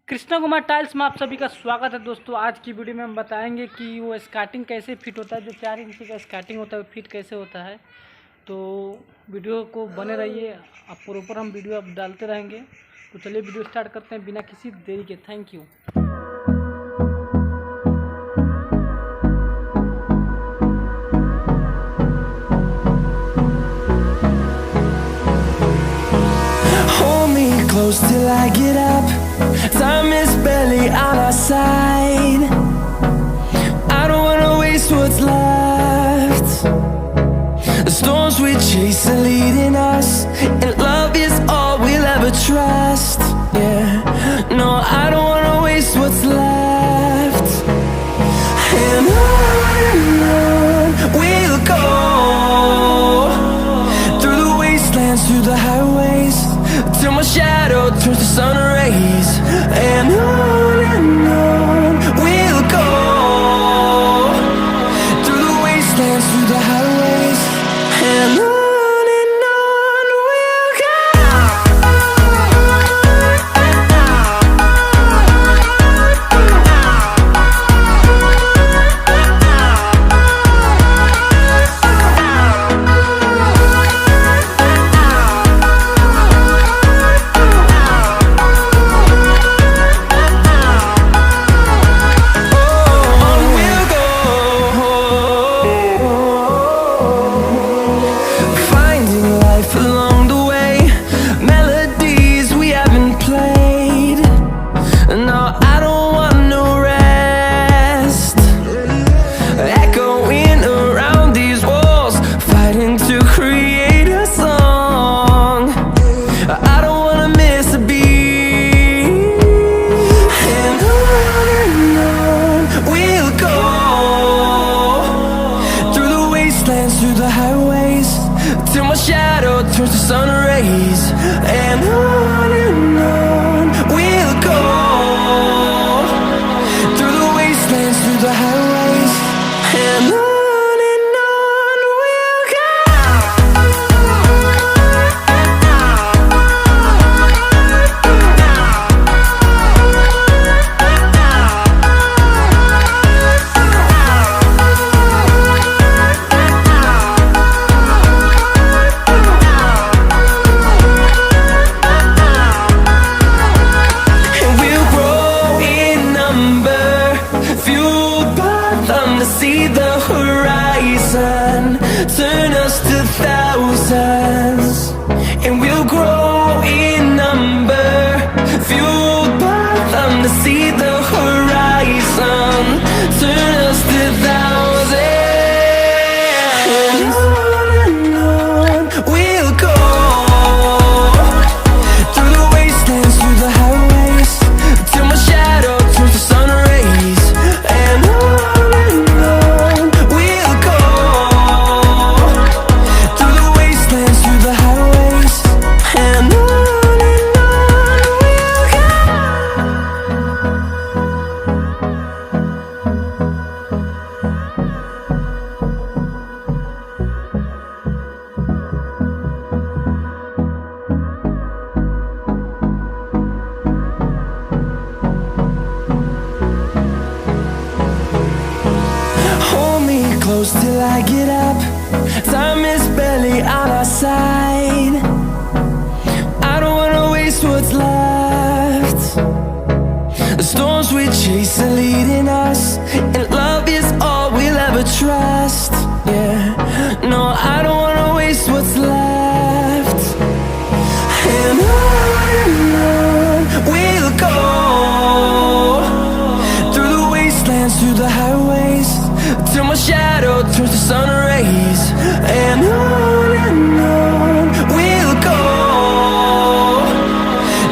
Krishna Kumar tiles में आप सभी का स्वागत है दोस्तों। आज की वीडियो में हम बताएंगे कि वो स्कार्टिंग कैसे फिट होता है, जो 4 इंची का स्कार्टिंग होता है वो फिट कैसे होता है। तो वीडियो को बने रहिए, आप प्रॉपर हम वीडियो अब डालते रहेंगे। तो चलिए वीडियो स्टार्ट करते हैं बिना किसी देरी के। Thank you. Close till I get up. Time is barely on our side. I don't wanna waste what's left. The storms we chase are leading us, and love is all we'll ever trust. Yeah, no, I don't wanna waste what's left. And on we'll go, through the wastelands, through the highways, till my shadow turns to sun rays. And on we'll go, through the wastelands, through the highways. And on we'll go. Through the highways, till my shadow turns to sun rays. And on we'll go, through the wastelands, through the highways. And on we'll go. See the horizon, turn us to thousands, and we'll grow in number, fueled by them. To see the horizon, turn us to thousands. And on we'll go, through the wastelands, through the highways, till my shadow turns to sun rays. And close till I get up. Time is barely on our side. I don't wanna waste what's left. The storms we chase are leading us, and love is all we'll ever trust. Yeah, no, I don't wanna waste what's left. And on we'll go, through the wastelands, through the highways, till my shadow turns to sun rays. And on we'll go,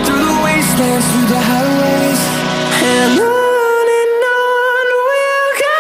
through the wastelands, through the highways. And on we'll go.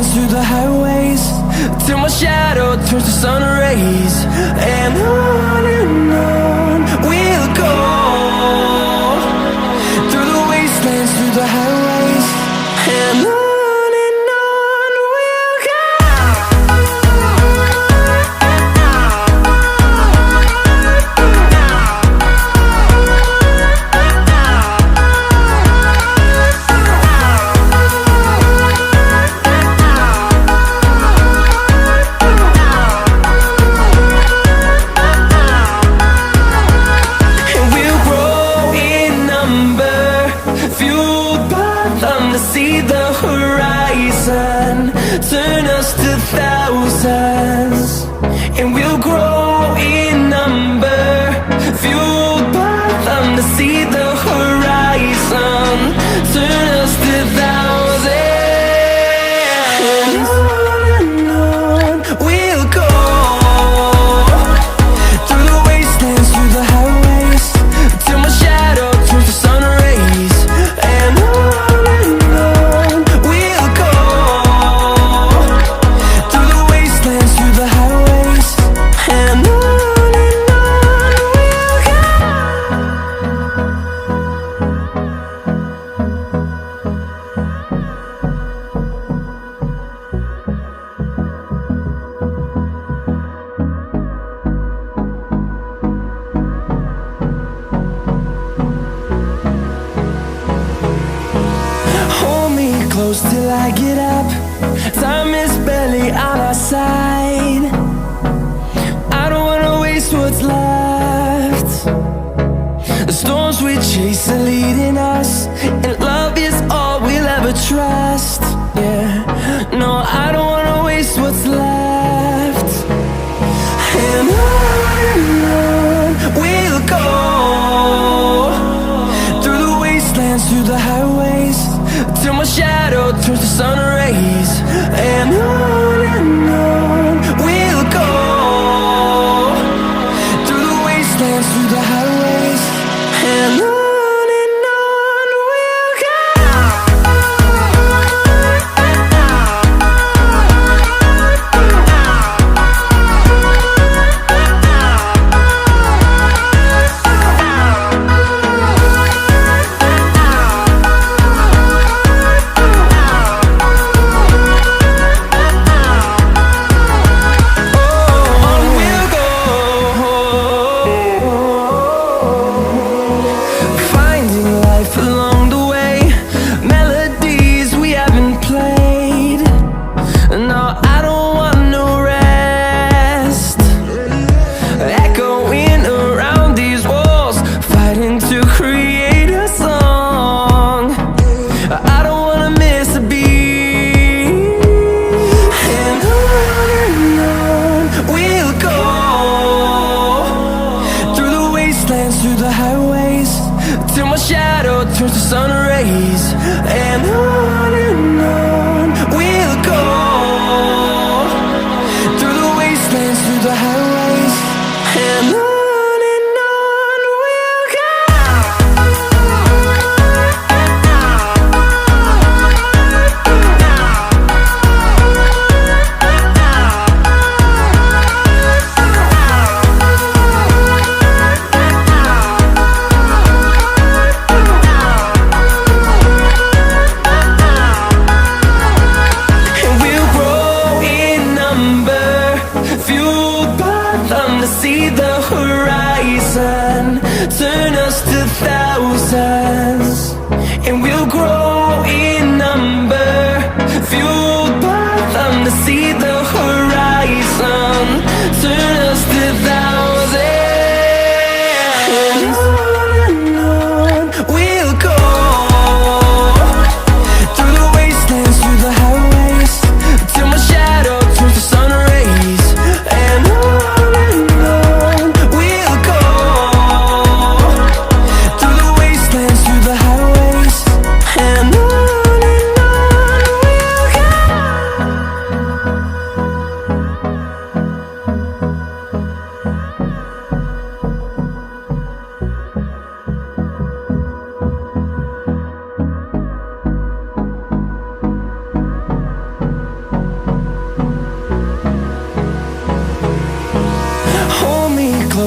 wastelands, through the highways, till my shadow turns to sun rays. And on we'll go, through the wastelands, through the highways, and on we'll go. See the horizon turn us to thousands, and we'll grow in number, fueled by them to see the horizon turn us to thousands. And on we'll go, through the wastelands, through the highways, till my shadow turns to sun rays. And on close till I get up. Time is barely on our side. I don't wanna waste what's left. The storms we chase are leading us, and love is all we'll ever trust. Yeah, no, I don't wanna waste what's left. And on we'll go, through the wastelands, through the highways, till my shadow turns to sun rays. And on we'll go, through the wastelands, through the highways, and on. Through the highways, till my shadow turns to sun rays. And on we'll go, through the wastelands, through the highways, and on.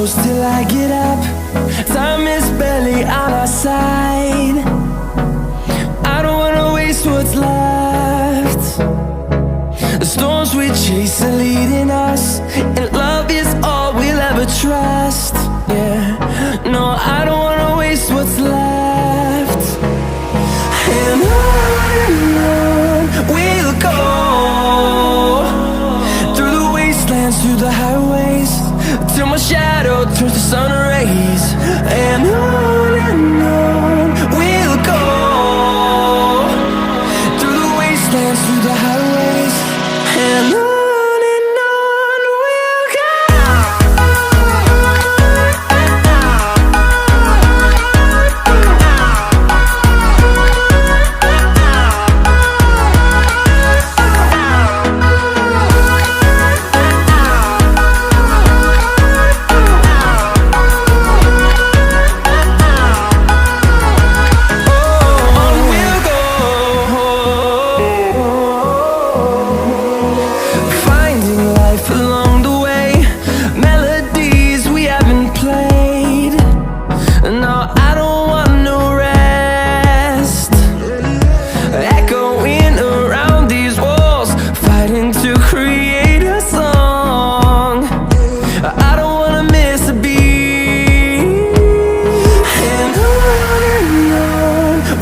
close till I get up. Time is barely on our side. I don't wanna waste what's left. The storms we chase are leading us, and love is all we'll ever trust. Yeah, no, I don't wanna waste what's left. And on we'll go, through the wastelands, through the highways, till my shadow turns to sun rays. And on we'll go, through the wastelands, through the highways, and on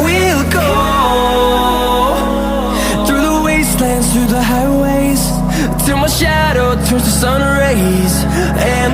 we'll go. Through the highways, till my shadow turns to sun rays. And